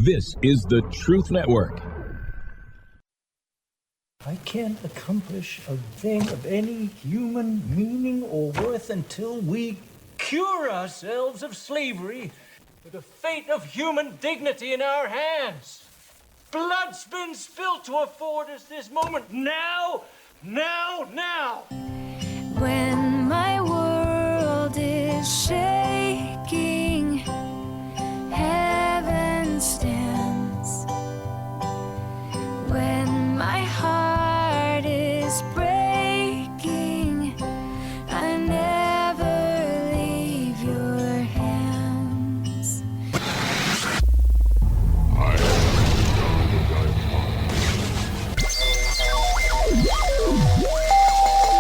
This is the Truth Network. I can't accomplish a thing of any human meaning or worth until we cure ourselves of slavery with the fate of human dignity in our hands. Blood's been spilled to afford us this moment. Now! When my world is shaking, heaven stands. When my heart is breaking, I never leave your hands.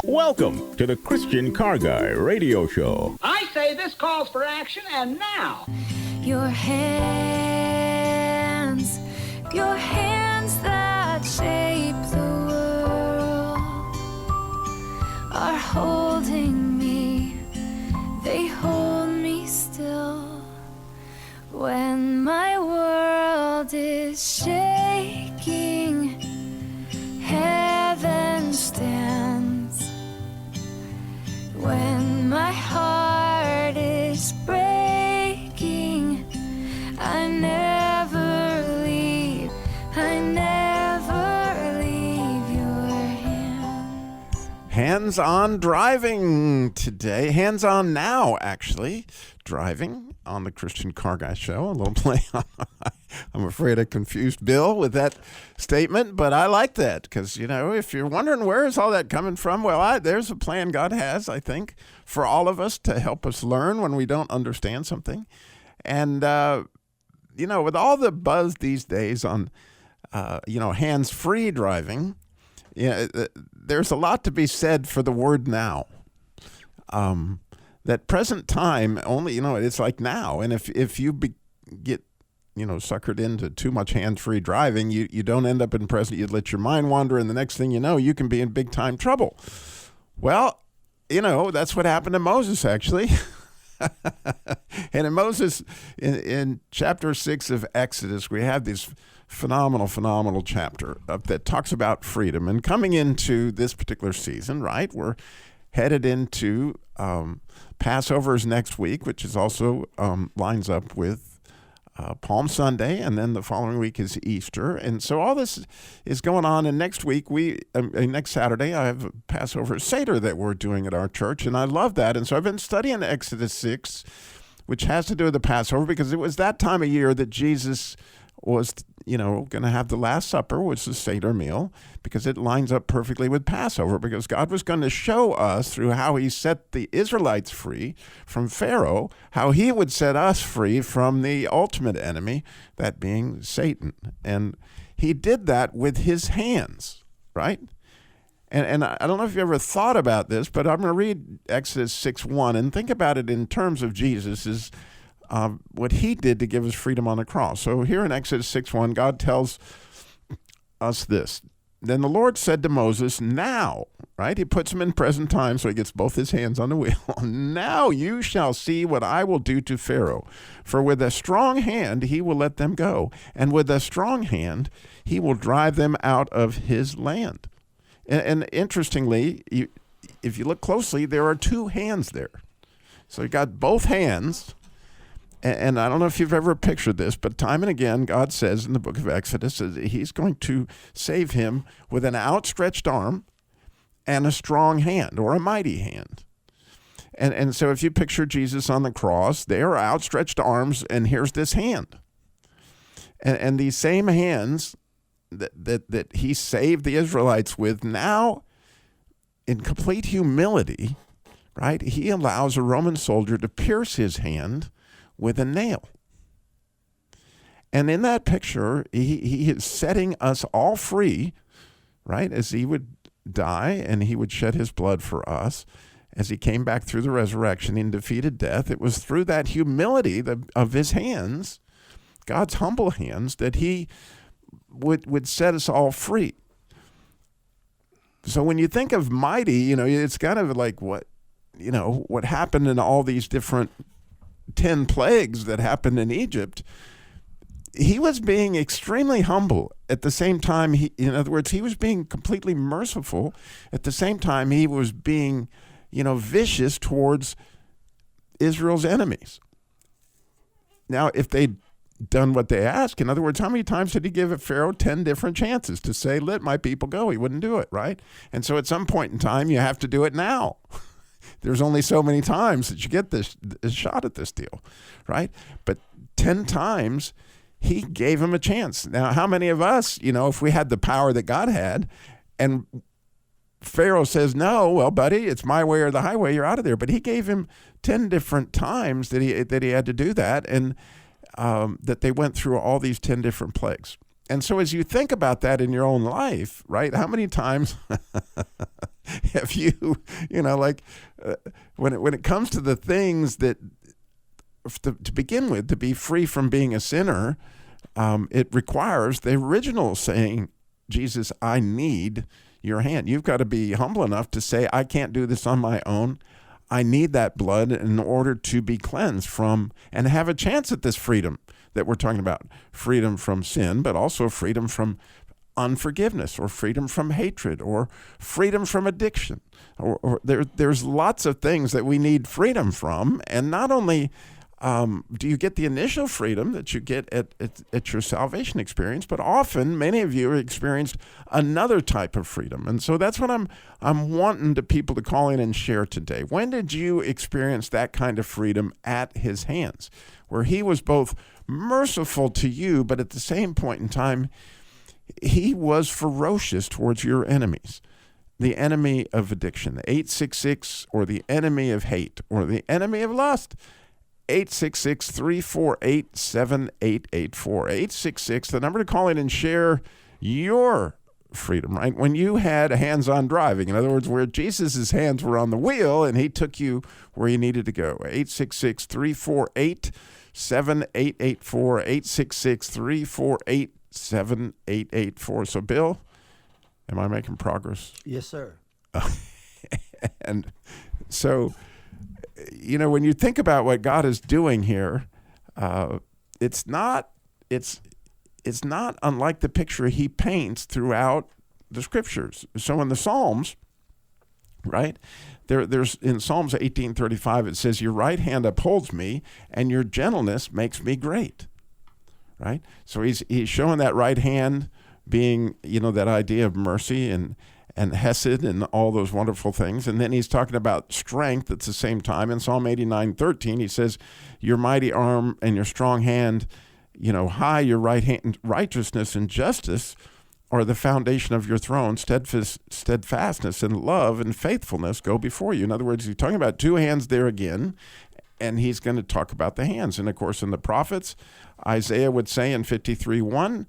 Welcome to the Christian Car Guy Radio Show. I say this calls for action, and now. Your hands that shape the world are holding me, they hold me still. When my world is shaking, heaven stands. When my heart is breaking, I never leave your hands. Hands-on driving today. Hands-on now, actually. Driving on the Christian Car Guy Show. A little play on. I'm afraid I confused Bill with that statement, but I like that because, you know, if you're wondering where is all that coming from, well, there's a plan God has, I think, for all of us to help us learn when we don't understand something. And, you know, with all the buzz these days on, hands-free driving, there's a lot to be said for the word now. That present time only, it's like now. And if you get, suckered into too much hands-free driving, you don't end up in present. You let your mind wander, and the next thing you know, you can be in big-time trouble. Well, that's what happened to Moses, actually. And in Moses, in chapter 6 of Exodus, we have this phenomenal chapter that talks about freedom. And coming into this particular season, right, we're headed into Passover's next week, which is also lines up with Palm Sunday, and then the following week is Easter. And so all this is going on. And next week, next Saturday, I have a Passover Seder that we're doing at our church, and I love that. And so I've been studying Exodus 6, which has to do with the Passover, because it was that time of year that Jesus was, going to have the Last Supper, which is the Seder meal, because it lines up perfectly with Passover, because God was going to show us through how he set the Israelites free from Pharaoh, how he would set us free from the ultimate enemy, that being Satan. And he did that with his hands, right? And I don't know if you ever thought about this, but I'm going to read Exodus 6:1 and think about it in terms of Jesus' what he did to give us freedom on the cross. So here in Exodus 6:1, God tells us this. Then the Lord said to Moses, now, right? He puts him in present time, so he gets both his hands on the wheel. Now you shall see what I will do to Pharaoh. For with a strong hand he will let them go, and with a strong hand he will drive them out of his land. And interestingly, if you look closely, there are two hands there. So you got both hands. And I don't know if you've ever pictured this, but time and again, God says in the book of Exodus that he's going to save him with an outstretched arm and a strong hand, or a mighty hand. And so if you picture Jesus on the cross, there are outstretched arms, and here's this hand. And these same hands that he saved the Israelites with, now in complete humility, right, he allows a Roman soldier to pierce his hand with a nail. And in that picture, he is setting us all free, right, as he would die and he would shed his blood for us as he came back through the resurrection and defeated death. It was through that humility of his hands, God's humble hands, that he would set us all free. So when you think of mighty, it's kind of like what happened in all these different 10 plagues that happened in Egypt. he was being extremely humble at the same time. In other words, he was being completely merciful. At the same time, he was being, vicious towards Israel's enemies. Now, if they'd done what they asked, in other words, how many times did he give Pharaoh 10 different chances to say, let my people go? He wouldn't do it, right? And so at some point in time, you have to do it now. There's only so many times that you get this shot at this deal, right? But 10 times, he gave him a chance. Now, how many of us, if we had the power that God had, and Pharaoh says, no, well, buddy, it's my way or the highway, you're out of there. But he gave him 10 different times that he had to do that, and that they went through all these 10 different plagues. And so as you think about that in your own life, right, how many times have you, when it comes to the things that, to begin with, to be free from being a sinner, it requires the original saying, Jesus, I need your hand. You've got to be humble enough to say, I can't do this on my own. I need that blood in order to be cleansed from and have a chance at this freedom that we're talking about. Freedom from sin, but also freedom from unforgiveness, or freedom from hatred, or freedom from addiction. Or there's lots of things that we need freedom from. And not only do you get the initial freedom that you get at your salvation experience, but often many of you experienced another type of freedom. And so that's what I'm wanting to people to call in and share today. When did you experience that kind of freedom at his hands, where he was both merciful to you, but at the same point in time, he was ferocious towards your enemies? The enemy of addiction, the 866, or the enemy of hate, or the enemy of lust. 866-348-7884. 866, the number to call in and share your freedom, right? When you had hands-on driving, in other words, where Jesus' hands were on the wheel and he took you where you needed to go. 866-348-7884. 866-348-7884. So, Bill, am I making progress? Yes, sir. And so, when you think about what God is doing here, it's not unlike the picture he paints throughout the scriptures. So in the Psalms, right, there's in Psalms 18:35, it says, your right hand upholds me and your gentleness makes me great, right? So he's showing that right hand being, that idea of mercy and hesed and all those wonderful things. And then he's talking about strength at the same time. In Psalm 89:13, he says, your mighty arm and your strong hand, high your right hand, righteousness and justice are the foundation of your throne. Steadfastness and love and faithfulness go before you. In other words, he's talking about two hands there again, and he's going to talk about the hands. And of course, in the prophets, Isaiah would say in 53:1,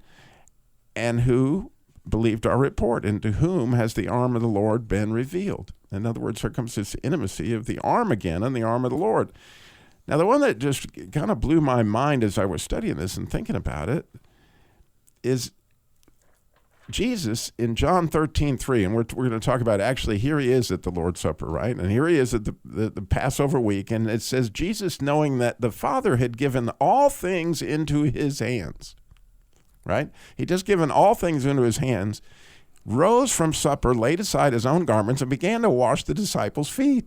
and who believed our report, and to whom has the arm of the Lord been revealed? In other words, here comes this intimacy of the arm again and the arm of the Lord. Now, the one that just kind of blew my mind as I was studying this and thinking about it is Jesus in John 13:3, and we're going to talk about, actually, here he is at the Lord's Supper, right? And here he is at the Passover week, and it says, Jesus, knowing that the Father had given all things into his hands, right? He just given all things into his hands, rose from supper, laid aside his own garments, and began to wash the disciples' feet.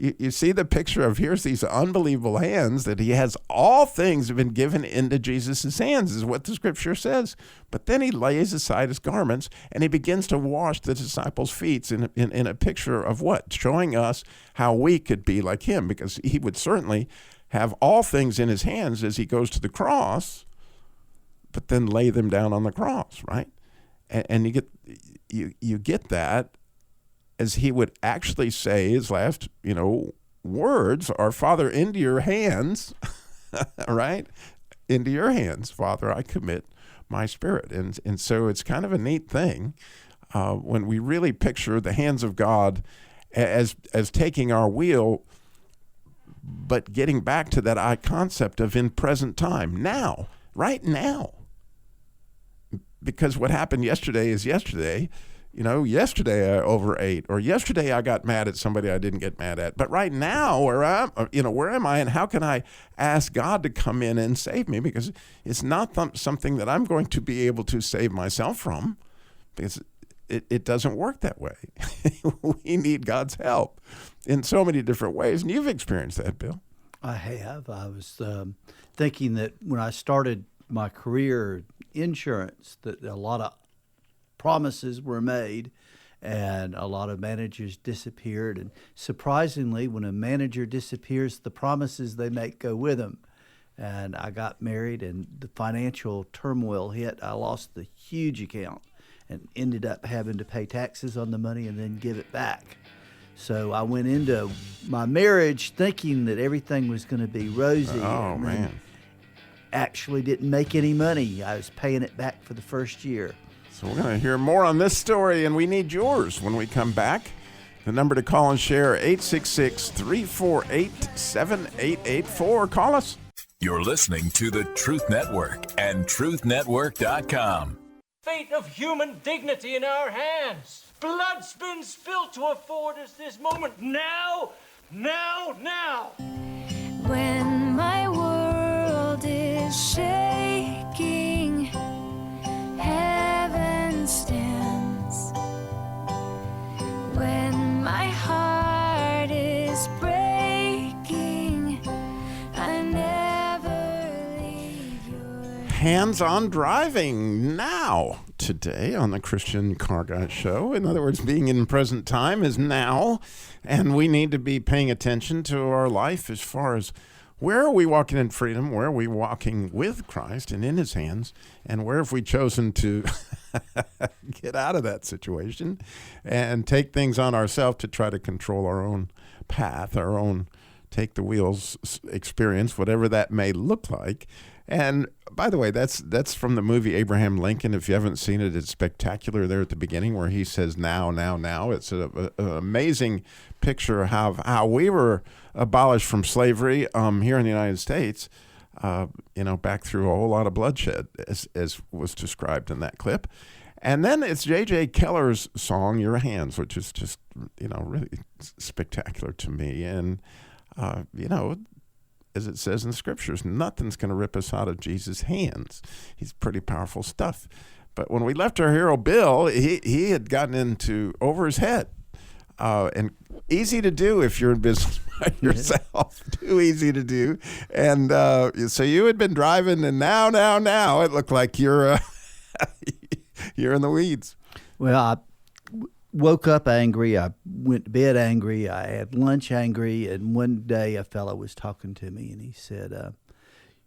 You see the picture of, here's these unbelievable hands that he has, all things have been given into Jesus' hands, is what the scripture says. But then he lays aside his garments and he begins to wash the disciples' feet in a picture of what? Showing us how we could be like him, because he would certainly have all things in his hands as he goes to the cross, but then lay them down on the cross, right? And you get that as he would actually say his last, words are, Father, into your hands, right? Into your hands, Father, I commit my spirit. And so it's kind of a neat thing when we really picture the hands of God as taking our wheel, but getting back to that concept of in present time, now, right now. Because what happened yesterday is yesterday. yesterday I overate, or yesterday I got mad at somebody I didn't get mad at. But right now, where am I, and how can I ask God to come in and save me? Because it's not something that I'm going to be able to save myself from, because it doesn't work that way. We need God's help in so many different ways, and you've experienced that, Bill. I have. I was thinking that when I started my career insurance, that a lot of promises were made and a lot of managers disappeared. And surprisingly, when a manager disappears, the promises they make go with them. And I got married and the financial turmoil hit. I lost the huge account and ended up having to pay taxes on the money and then give it back. So I went into my marriage thinking that everything was going to be rosy. Oh, man. Actually didn't make any money. I was paying it back for the first year. So we're going to hear more on this story, and we need yours when we come back. The number to call and share, 866-348-7884. Call us. You're listening to the Truth Network and truthnetwork.com. Fate of human dignity in our hands. Blood's been spilled to afford us this moment. Now. When my world is shaking, heaven stands. When my heart is breaking, I never leave your Hands-on driving now, today on the Christian Car Guy Show. In other words, being in present time is now, and we need to be paying attention to our life as far as where are we walking in freedom, where are we walking with Christ and in his hands, and where have we chosen to get out of that situation and take things on ourselves to try to control our own path, our own take the wheels experience, whatever that may look like. And by the way, that's from the movie Abraham Lincoln. If you haven't seen it, it's spectacular there at the beginning where he says now. It's an amazing picture of how we were abolished from slavery here in the United States, back through a whole lot of bloodshed, as was described in that clip. And then it's J.J. Keller's song, Your Hands, which is just, really spectacular to me. And, as it says in the scriptures, nothing's going to rip us out of Jesus' hands. He's pretty powerful stuff. But when we left our hero, Bill, he had gotten into over his head. And easy to do if you're in business by yourself. Too easy to do. And so you had been driving, and now it looked like you're you're in the weeds. Well, I woke up angry. I went to bed angry. I had lunch angry. And one day a fellow was talking to me, and he said,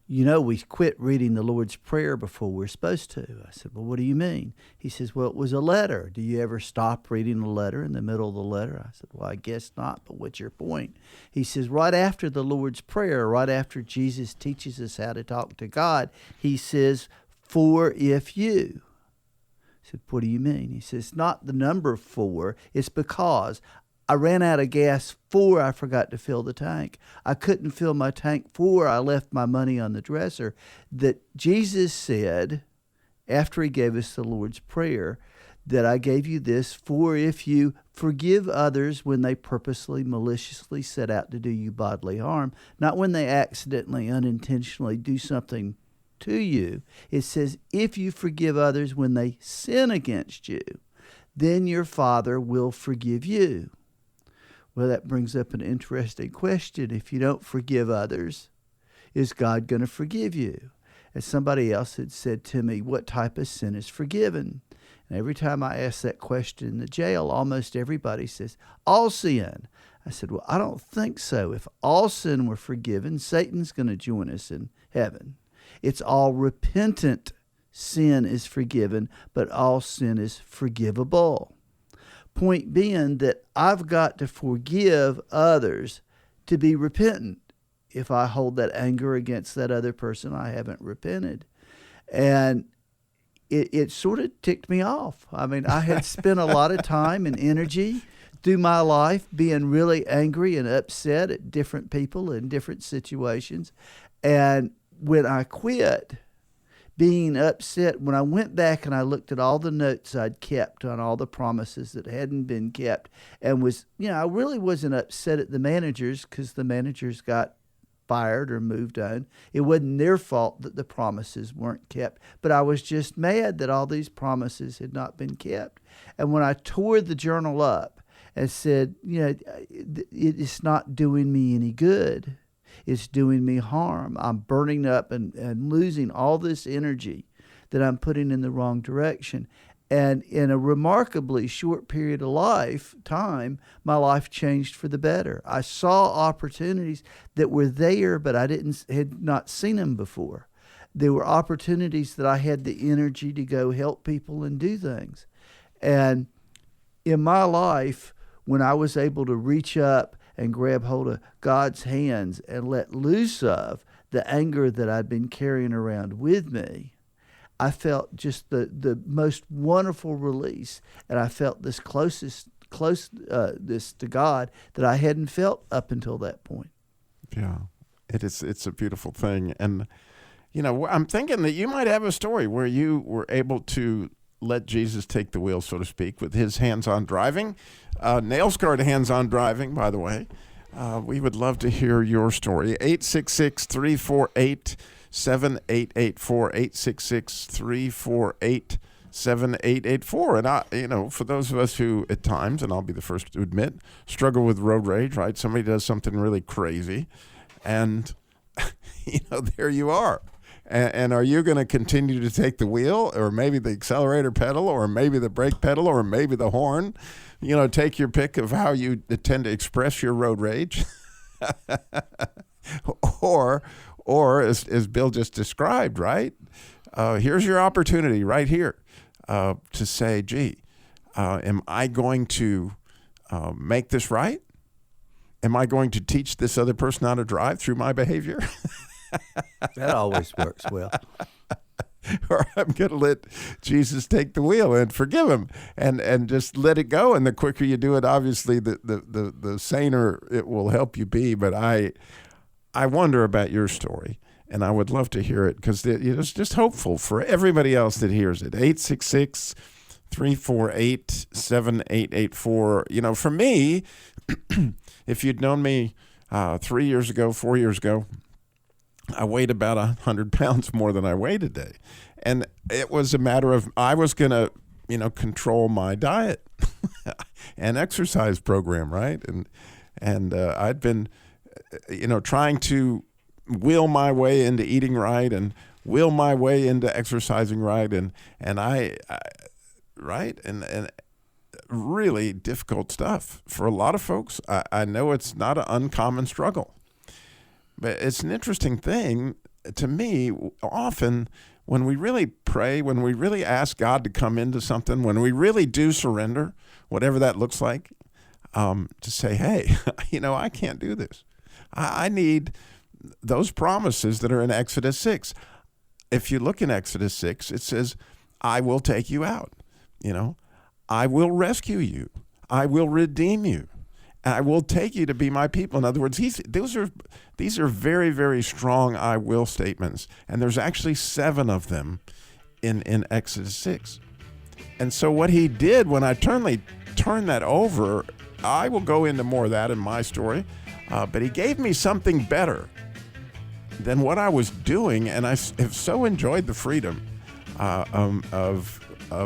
we quit reading the Lord's Prayer before we're supposed to. I said, well, what do you mean? He says, well, it was a letter. Do you ever stop reading the letter in the middle of the letter? I said, well, I guess not, but what's your point? He says, right after the Lord's Prayer, right after Jesus teaches us how to talk to God, he says, for if you. I said, what do you mean? He says, not the number 4, it's because I ran out of gas 4, I forgot to fill the tank. I couldn't fill my tank 4, I left my money on the dresser. That Jesus said, after he gave us the Lord's Prayer, that I gave you this for if you forgive others when they purposely, maliciously set out to do you bodily harm, not when they accidentally, unintentionally do something to you. It says, if you forgive others when they sin against you, then your Father will forgive you. Well, that brings up an interesting question. If you don't forgive others, is God going to forgive you? As somebody else had said to me, what type of sin is forgiven? And every time I ask that question in the jail, almost everybody says, all sin. I said, well, I don't think so. If all sin were forgiven, Satan's going to join us in heaven. It's all repentant sin is forgiven, but all sin is forgivable. Point being that I've got to forgive others to be repentant. If I hold that anger against that other person, I haven't repented. And it sort of ticked me off. I mean, I had spent a lot of time and energy through my life being really angry and upset at different people in different situations. And when I quit being upset. When I went back and I looked at all the notes I'd kept on all the promises that hadn't been kept, and was, I really wasn't upset at the managers because the managers got fired or moved on. It wasn't their fault that the promises weren't kept, but I was just mad that all these promises had not been kept. And when I tore the journal up and said, it's not doing me any good, it's doing me harm, I'm burning up and losing all this energy that I'm putting in the wrong direction. And in a remarkably short period of time, my life changed for the better. I saw opportunities that were there, but I had not seen them before. There were opportunities that I had the energy to go help people and do things. And in my life, when I was able to reach up and grab hold of God's hands and let loose of the anger that I'd been carrying around with me, I felt just the most wonderful release, and I felt this closeness to God that I hadn't felt up until that point. Yeah, it's a beautiful thing, and I'm thinking that you might have a story where you were able to let Jesus take the wheel, so to speak, with his hands-on driving, nail-scarred hands-on driving, by the way. We would love to hear your story. 866-348-7884, 866-348-7884. And for those of us who at times, and I'll be the first to admit, struggle with road rage, right? Somebody does something really crazy, and there you are. And are you going to continue to take the wheel, or maybe the accelerator pedal, or maybe the brake pedal, or maybe the horn? Take your pick of how you tend to express your road rage. or as Bill just described, right? Here's your opportunity right here to say, gee, am I going to make this right? Am I going to teach this other person how to drive through my behavior? That always works well. Or I'm going to let Jesus take the wheel and forgive him and just let it go. And the quicker you do it, obviously, the saner it will help you be. But I wonder about your story, and I would love to hear it because it's just hopeful for everybody else that hears it. 866-348-7884. For me, if you'd known me 3 years ago, 4 years ago, I weighed about 100 pounds more than I weigh today. And it was a matter of, I was going to, control my diet and exercise program, right? And I'd been, trying to will my way into eating right and will my way into exercising right. And I right? And really difficult stuff for a lot of folks. I know it's not an uncommon struggle. But it's an interesting thing to me, often when we really pray, when we really ask God to come into something, when we really do surrender, whatever that looks like, to say, hey, I can't do this. I need those promises that are in Exodus 6. If you look in Exodus 6, it says, I will take you out. I will rescue you. I will redeem you. I will take you to be my people. In other words, these are very, very strong I will statements. And there's actually 7 of them in Exodus 6. And so what he did when I turned that over, I will go into more of that in my story, but he gave me something better than what I was doing. And I have so enjoyed the freedom of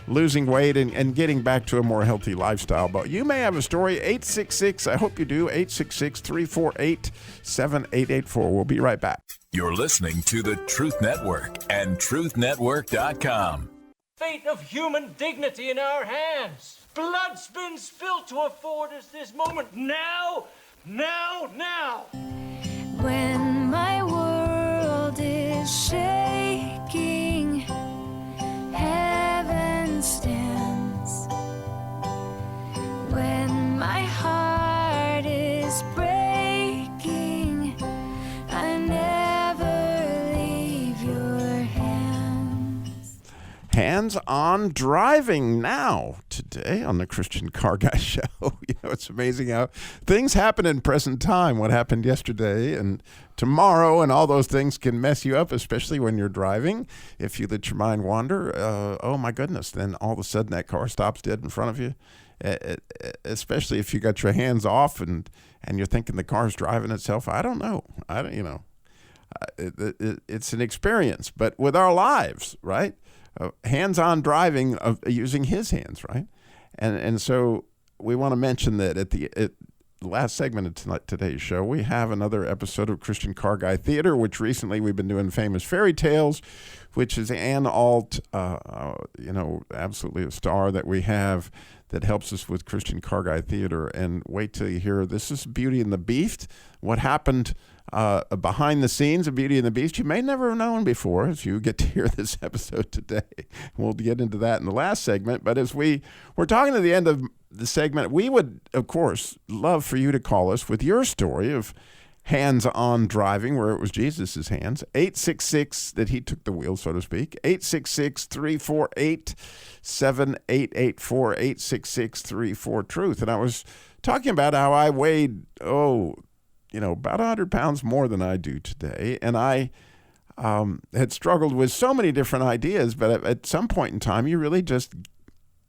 losing weight and getting back to a more healthy lifestyle. But you may have a story. 866, I hope you do, 866-348-7884. We'll be right back. You're listening to the Truth Network and truthnetwork.com. Fate of human dignity in our hands. Blood's been spilled to afford us this moment. Now. When my world is shaking, heaven stands. When my heart is breaking, I never leave your hands. Hands-on driving now, today on the Christian Car Guy Show. It's amazing how things happen in present time. What happened yesterday and tomorrow and all those things can mess you up, especially when you're driving. If you let your mind wander, oh my goodness, then all of a sudden that car stops dead in front of you. Especially if you got your hands off and you're thinking the car's driving itself. I don't know. It's an experience, but with our lives, right? Hands-on driving of using his hands, right? And so we want to mention that at the last segment of today's show, we have another episode of Christian Car Guy Theater, which recently we've been doing Famous Fairy Tales, which is Ann Alt, absolutely a star that we have that helps us with Christian Car Guy Theater. And wait till you hear, this is Beauty and the Beast, what happened behind the scenes of Beauty and the Beast. You may never have known before if you get to hear this episode today. We'll get into that in the last segment. But as we're talking to the end of the segment, we would, of course, love for you to call us with your story of hands-on driving, where it was Jesus' hands. 866, that he took the wheel, so to speak. 866-348-7884. 866-34-TRUTH. And I was talking about how I weighed, about 100 pounds more than I do today. And I had struggled with so many different ideas, but at some point in time, you really just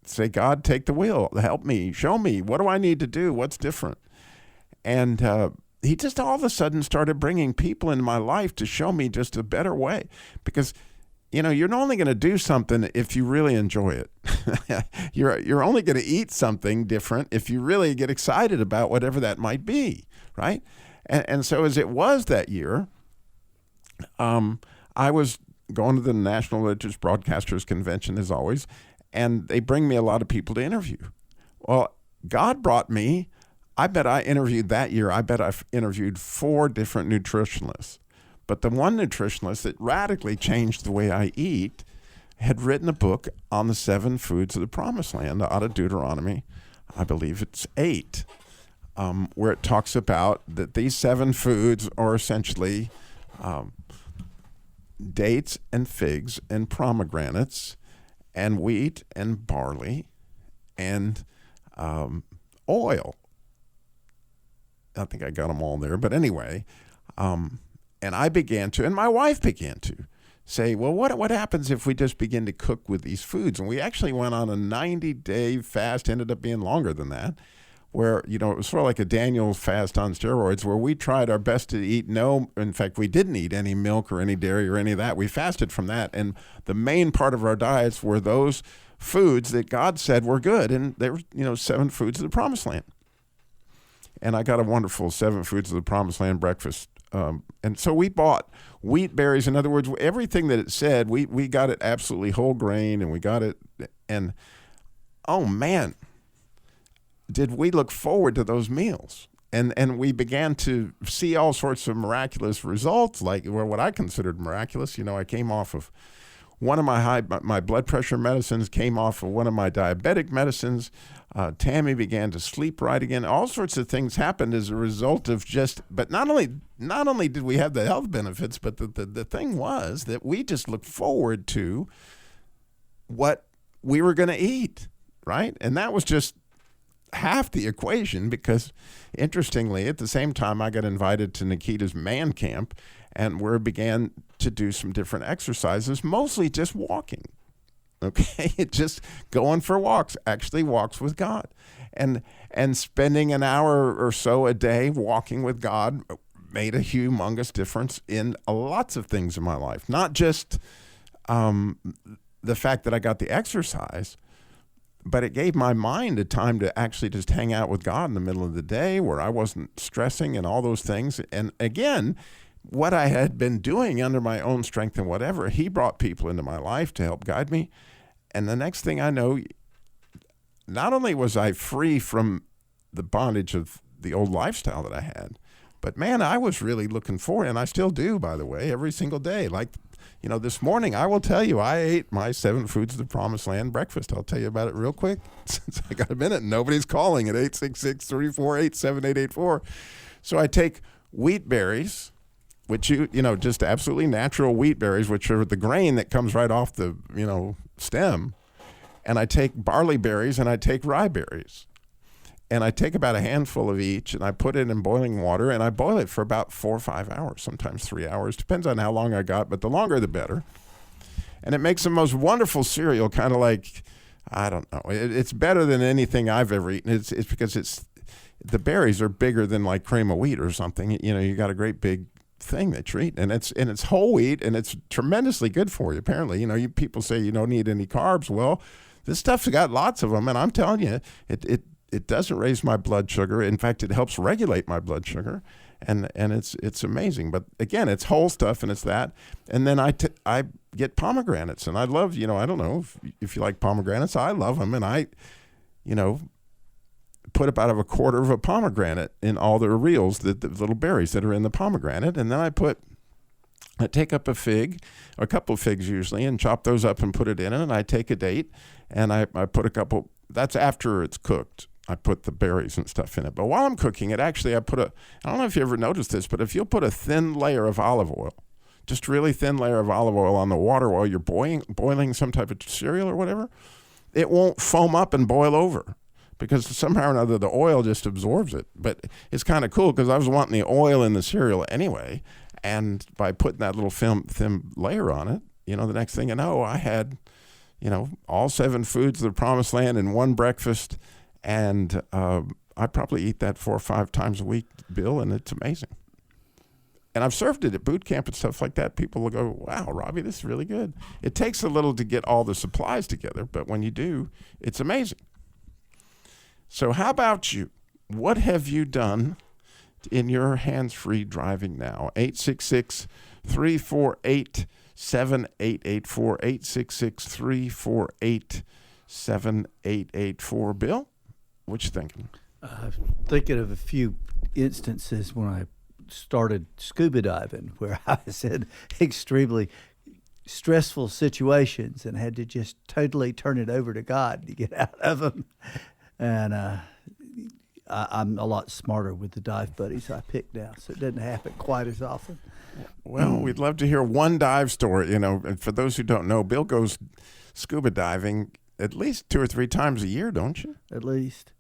say, God, take the wheel. Help me. Show me. What do I need to do? What's different? And he just all of a sudden started bringing people into my life to show me just a better way. Because, you're only going to do something if you really enjoy it. You're only going to eat something different if you really get excited about whatever that might be, right? And so as it was that year, I was going to the National Religious Broadcasters Convention, as always, and they bring me a lot of people to interview. Well, God brought me, I bet I interviewed 4 different nutritionalists. But the one nutritionalist that radically changed the way I eat had written a book on the 7 foods of the Promised Land out of Deuteronomy. I believe it's 8. Where it talks about that these 7 foods are essentially dates and figs and pomegranates and wheat and barley and oil. I think I got them all there. But anyway, and I began to, and my wife began to say, well, what happens if we just begin to cook with these foods? And we actually went on a 90-day fast, ended up being longer than that, where, it was sort of like a Daniel fast on steroids, where we tried our best to eat in fact, we didn't eat any milk or any dairy or any of that. We fasted from that. And the main part of our diets were those foods that God said were good. And they were, 7 foods of the Promised Land. And I got a wonderful 7 foods of the Promised Land breakfast. And so we bought wheat berries. In other words, everything that it said, we got it absolutely whole grain, and we got it. And, oh, man, did we look forward to those meals. And we began to see all sorts of miraculous results, like what I considered miraculous. I came off of one of my blood pressure medicines, came off of one of my diabetic medicines. Tammy began to sleep right again. All sorts of things happened as a result of but not only did we have the health benefits, but the thing was that we just looked forward to what we were going to eat, right? And that was just half the equation, because interestingly, at the same time, I got invited to Nikita's man camp, and we began to do some different exercises, mostly just walking. Okay, just going for walks, actually walks with God, and spending an hour or so a day walking with God made a humongous difference in lots of things in my life. Not just the fact that I got the exercise, but it gave my mind a time to actually just hang out with God in the middle of the day, where I wasn't stressing and all those things. And again, what I had been doing under my own strength and whatever, he brought people into my life to help guide me. And the next thing I know, not only was I free from the bondage of the old lifestyle that I had, but man, I was really looking forward, and I still do, by the way, every single day. Like, this morning, I will tell you, I ate my 7 foods of the Promised Land breakfast. I'll tell you about it real quick, since I got a minute and nobody's calling at 866-348-7884. So I take wheat berries, which just absolutely natural wheat berries, which are the grain that comes right off the, stem. And I take barley berries and I take rye berries. And I take about a handful of each and I put it in boiling water and I boil it for about 4 or 5 hours, sometimes 3 hours. Depends on how long I got, but the longer the better. And it makes the most wonderful cereal, kind of like, I don't know. It's better than anything I've ever eaten. It's because the berries are bigger than like cream of wheat or something. You got a great big thing that you're eating, and it's whole wheat, and it's tremendously good for you. Apparently, people say you don't need any carbs. Well, this stuff's got lots of them, and I'm telling you, it doesn't raise my blood sugar. In fact, it helps regulate my blood sugar, and it's amazing. But again, it's whole stuff, and it's that. And then I get pomegranates, and I love, I don't know if you like pomegranates. I love them, and I, put about a quarter of a pomegranate in all the reels, the little berries that are in the pomegranate, and then I take up a fig, a couple of figs usually, and chop those up and put it in it, and I take a date, and I put a couple, that's after it's cooked. I put the berries and stuff in it. But while I'm cooking it, actually I don't know if you ever noticed this, but if you'll put a thin layer of olive oil, just really thin layer of olive oil on the water while you're boiling some type of cereal or whatever, it won't foam up and boil over, because somehow or another the oil just absorbs it. But it's kind of cool because I was wanting the oil in the cereal anyway, and by putting that little thin layer on it, the next thing you know, I had, all 7 foods of the promised land in one breakfast, and I probably eat that 4 or 5 times a week, Bill, and it's amazing. And I've served it at boot camp and stuff like that. People will go, wow, Robbie, this is really good. It takes a little to get all the supplies together, but when you do, it's amazing. So how about you? What have you done in your hands-free driving now? 866-348-7884, 866-348-7884. Bill, what you thinking? Thinking of a few instances when I started scuba diving where I was in extremely stressful situations and had to just totally turn it over to God to get out of them. And I'm a lot smarter with the dive buddies I pick now, so it doesn't happen quite as often. Well, we'd love to hear one dive story. And for those who don't know, Bill goes scuba diving at least 2 or 3 times a year, don't you? At least.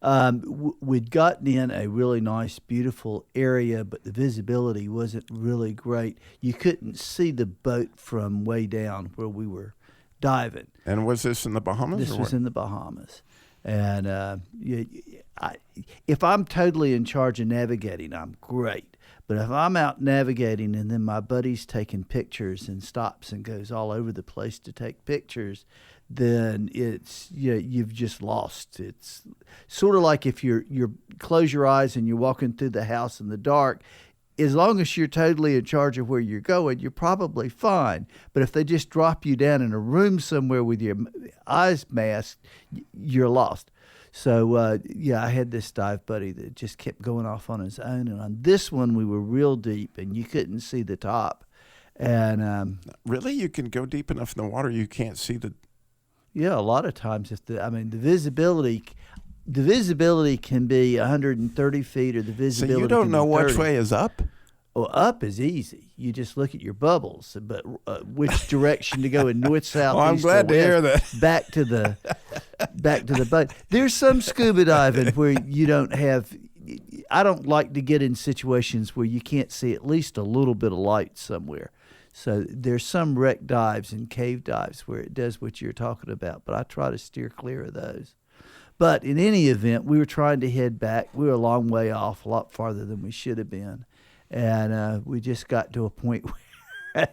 We'd gotten in a really nice, beautiful area, but the visibility wasn't really great. You couldn't see the boat from way down where we were diving. And was this in the Bahamas? This was in the Bahamas. And if I'm totally in charge of navigating, I'm great. But if I'm out navigating and then my buddy's taking pictures and stops and goes all over the place to take pictures, then it's you've just lost. It's sort of like if you're close your eyes and you're walking through the house in the dark. As long as you're totally in charge of where you're going, you're probably fine. But if they just drop you down in a room somewhere with your eyes masked, you're lost. So, I had this dive buddy that just kept going off on his own. And on this one, we were real deep, and you couldn't see the top. And really? You can go deep enough in the water you can't see the... Yeah, a lot of times. The visibility can be 130 feet, or the visibility. So you don't know which way is up? Well, up is easy. You just look at your bubbles, but which direction to go in, north, south, I'm east, glad or to west, hear that. back to the boat. There's some scuba diving where you don't have. I don't like to get in situations where you can't see at least a little bit of light somewhere. So there's some wreck dives and cave dives where it does what you're talking about, but I try to steer clear of those. But in any event, we were trying to head back. We were a long way off, a lot farther than we should have been. And we just got to a point where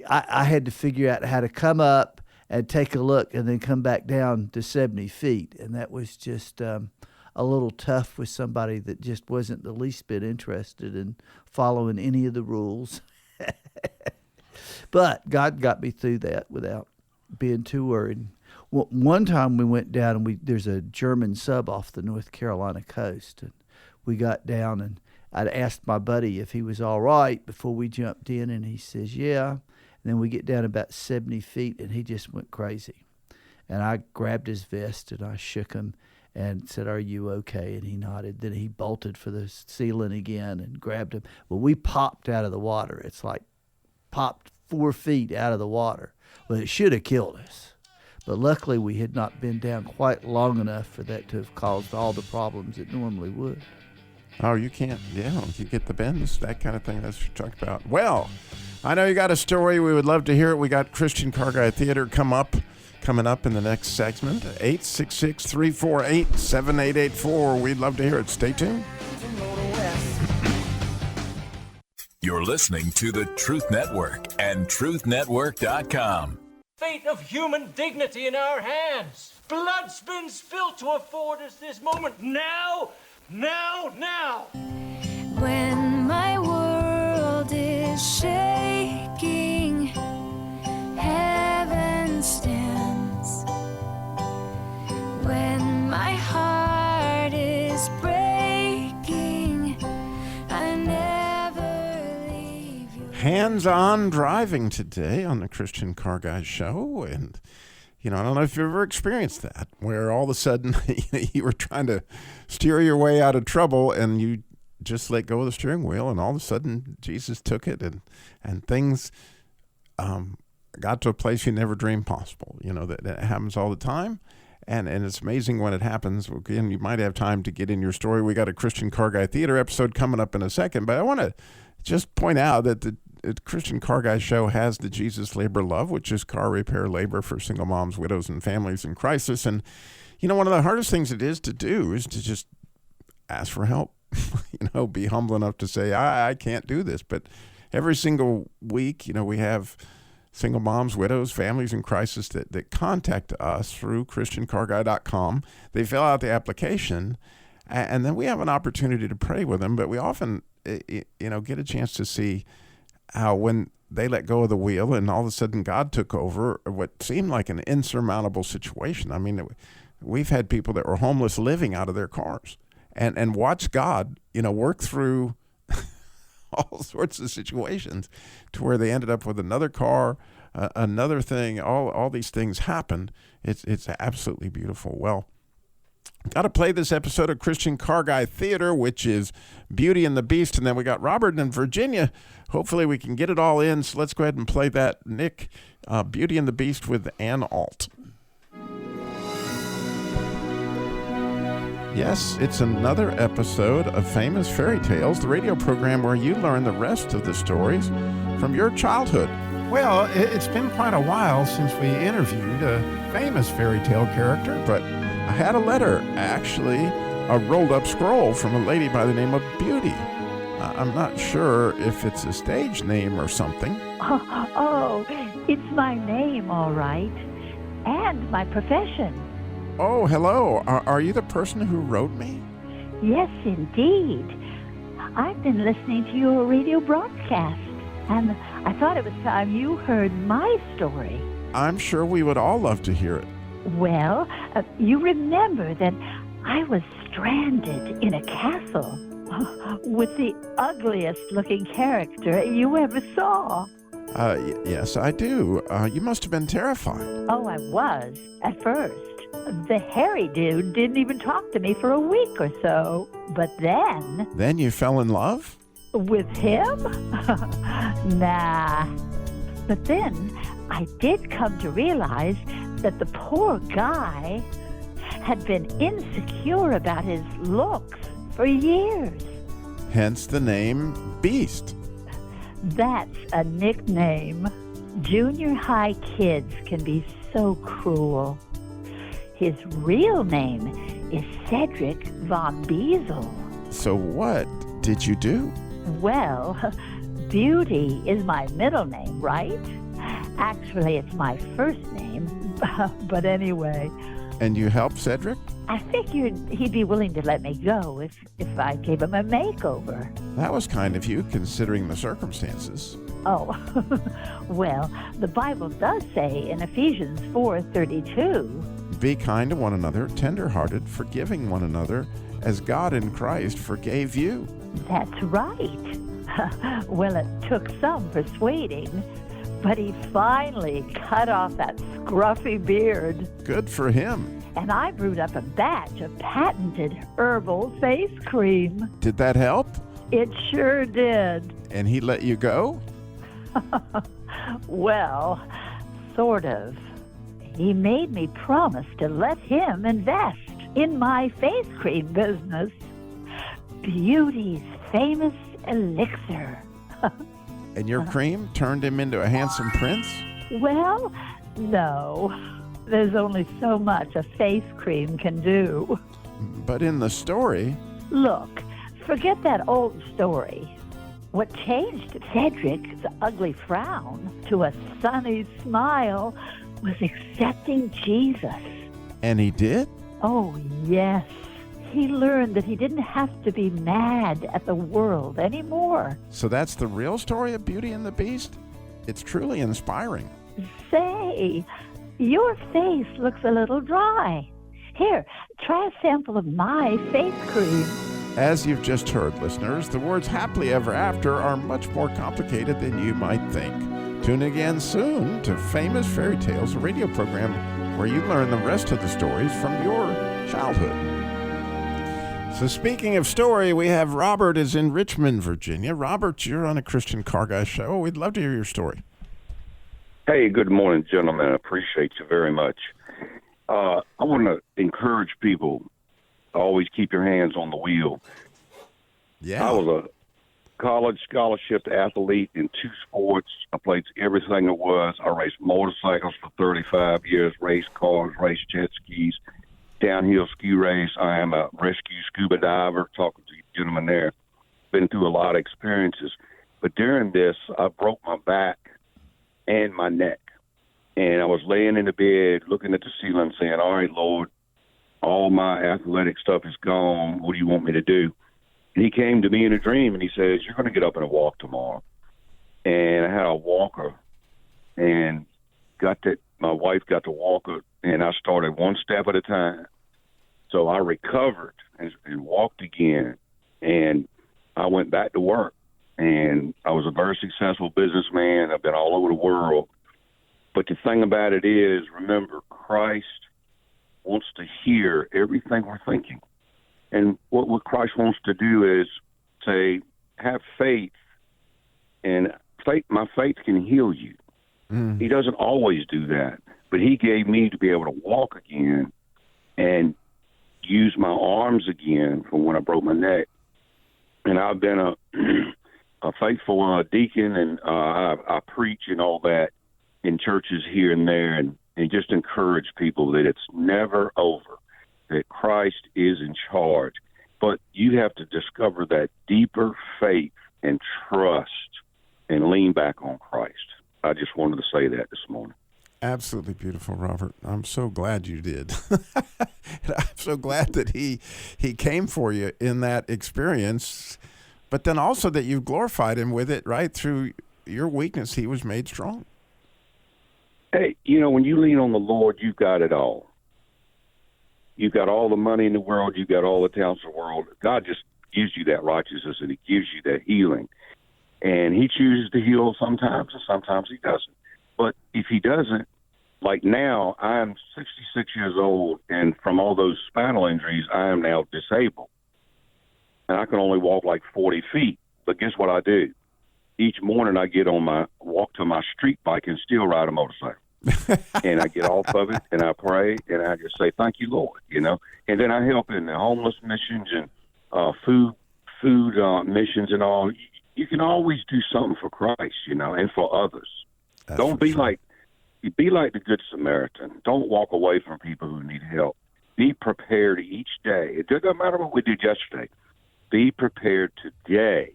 I had to figure out how to come up and take a look and then come back down to 70 feet. And that was just a little tough with somebody that just wasn't the least bit interested in following any of the rules. But God got me through that without being too worried. Well, one time we went down and there's a German sub off the North Carolina coast. And we got down and I'd asked my buddy if he was all right before we jumped in, and he says, yeah. And then we get down about 70 feet and he just went crazy. And I grabbed his vest and I shook him. and said, "Are you okay?" And he nodded. Then he bolted for the ceiling again and grabbed him. Well, we popped out of the water. It's like popped 4 feet out of the water. Well, it should have killed us. But luckily, we had not been down quite long enough for that to have caused all the problems it normally would. Oh, you can't, you get the bends, that kind of thing. That's what you're talking about. Well, I know you got a story. We would love to hear it. We got Christian Car Guy Theater coming up in the next segment. 866-348-7884. We'd love to hear it. Stay tuned. You're listening to the Truth Network and truthnetwork.com. Fate of human dignity in our hands. Blood's been spilled to afford us this moment. Now. When my world is shaking, heaven stands. When my heart is breaking, I never leave you. Hands-on driving today on the Christian Car Guy Show. And, I don't know if you've ever experienced that, where all of a sudden you were trying to steer your way out of trouble and you just let go of the steering wheel, and all of a sudden Jesus took it and things got to a place you never dreamed possible. That happens all the time. And it's amazing when it happens. Again, you might have time to get in your story. We got a Christian Car Guy Theater episode coming up in a second, but I want to just point out that the Christian Car Guy Show has the Jesus Labor Love, which is car repair labor for single moms, widows, and families in crisis. And, one of the hardest things it is to do is to just ask for help, be humble enough to say, I can't do this. But every single week, we have single moms, widows, families in crisis that contact us through ChristianCarGuy.com. They fill out the application, and then we have an opportunity to pray with them. But we often, get a chance to see how when they let go of the wheel and all of a sudden God took over what seemed like an insurmountable situation. I mean, we've had people that were homeless living out of their cars and watch God, work through all sorts of situations to where they ended up with another car, another thing. All these things happened. It's absolutely beautiful. Well, got to play this episode of Christian Car Guy Theater, which is Beauty and the Beast. And then we got Robert in Virginia. Hopefully we can get it all in. So let's go ahead and play that. Nick, Beauty and the Beast with Ann Alt. Yes, it's another episode of Famous Fairy Tales, the radio program where you learn the rest of the stories from your childhood. Well, it's been quite a while since we interviewed a famous fairy tale character, but I had a letter, actually, a rolled-up scroll from a lady by the name of Beauty. I'm not sure if it's a stage name or something. Oh, it's my name, all right, and my profession. Oh, hello. Are you the person who wrote me? Yes, indeed. I've been listening to your radio broadcast, and I thought it was time you heard my story. I'm sure we would all love to hear it. Well, you remember that I was stranded in a castle with the ugliest looking character you ever saw. Yes, I do. You must have been terrified. Oh, I was, at first. The hairy dude didn't even talk to me for a week or so. But then... Then you fell in love? With him? Nah. But then I did come to realize that the poor guy had been insecure about his looks for years. Hence the name Beast. That's a nickname. Junior high kids can be so cruel. His real name is Cedric von Beazle. So what did you do? Well, Beauty is my middle name, right? Actually, it's my first name, but anyway. And you helped Cedric? I figured he'd be willing to let me go if I gave him a makeover. That was kind of you, considering the circumstances. Oh, well, the Bible does say in Ephesians 4:32, be kind to one another, tender-hearted, forgiving one another, as God in Christ forgave you. That's right. Well, it took some persuading, but he finally cut off that scruffy beard. Good for him. and I brewed up a batch of patented herbal face cream. Did that help? It sure did. And he let you go? Well, sort of. He made me promise to let him invest in my face cream business. Beauty's famous elixir. And your cream turned him into a handsome prince? Well, no. There's only so much a face cream can do. But in the story... Look, forget that old story. What changed Cedric's ugly frown to a sunny smile was accepting Jesus. And he did? Oh, yes. He learned that he didn't have to be mad at the world anymore. So that's the real story of Beauty and the Beast? It's truly inspiring. Say, your face looks a little dry. Here, try a sample of my face cream. As you've just heard, listeners, the words happily ever after are much more complicated than you might think. Tune again soon to Famous Fairy Tales, a radio program where you learn the rest of the stories from your childhood. So speaking of story, we have Robert is in Richmond, Virginia. Robert, you're on a Christian Car Guy show. We'd love to hear your story. Hey, good morning, gentlemen. I appreciate you very much. I want to encourage people to always keep your hands on the wheel. Yeah. I was a college scholarship athlete in 2 sports. I played everything there was. I raced motorcycles for 35 years, raced cars, raced jet skis, downhill ski race. I am a rescue scuba diver, talking to you gentlemen there. Been through a lot of experiences. But during this, I broke my back and my neck. And I was laying in the bed looking at the ceiling saying, all right, Lord, all my athletic stuff is gone. What do you want me to do? And he came to me in a dream and he says, you're going to get up and walk tomorrow. And I had a walker and my wife got the walker and I started one step at a time. So I recovered and walked again. And I went back to work and I was a very successful businessman. I've been all over the world. But the thing about it is, remember, Christ wants to hear everything we're thinking. And what Christ wants to do is say, have faith, and my faith can heal you. Mm. He doesn't always do that, but he gave me to be able to walk again and use my arms again from when I broke my neck. And I've been a faithful deacon, and I preach and all that in churches here and there, and just encourage people that it's never over, that Christ is in charge. But you have to discover that deeper faith and trust and lean back on Christ. I just wanted to say that this morning. Absolutely beautiful, Robert. I'm so glad you did. I'm so glad that he came for you in that experience, but then also that you glorified him with it, right? Through your weakness, he was made strong. Hey, when you lean on the Lord, you've got it all. You've got all the money in the world. You've got all the talents in the world. God just gives you that righteousness, and he gives you that healing. And he chooses to heal sometimes, and sometimes he doesn't. But if he doesn't, like now, I am 66 years old, and from all those spinal injuries, I am now disabled. And I can only walk like 40 feet. But guess what I do? Each morning I get on walk to my street bike and still ride a motorcycle. And I get off of it and I pray and I just say, thank you, Lord, And then I help in the homeless missions and food missions and all. You can always do something for Christ, and for others. That's Don't be like the Good Samaritan. Don't walk away from people who need help. Be prepared each day. It doesn't matter what we did yesterday. Be prepared today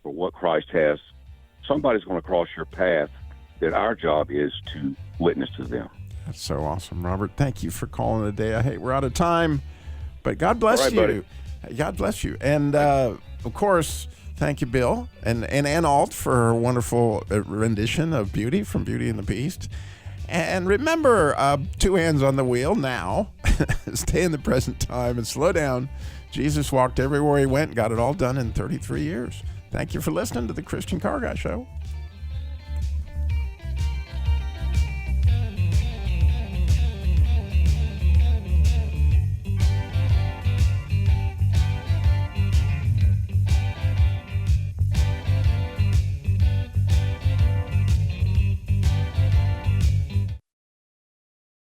for what Christ has. Somebody's going to cross your path that our job is to witness to them. That's so awesome, Robert. Thank you for calling today. I hate we're out of time, but God bless you. Buddy. God bless you. And, of course, thank you, Bill, and Ann Alt for her wonderful rendition of Beauty from Beauty and the Beast. And remember, 2 hands on the wheel now. Stay in the present time and slow down. Jesus walked everywhere he went and got it all done in 33 years. Thank you for listening to the Christian Car Guy Show.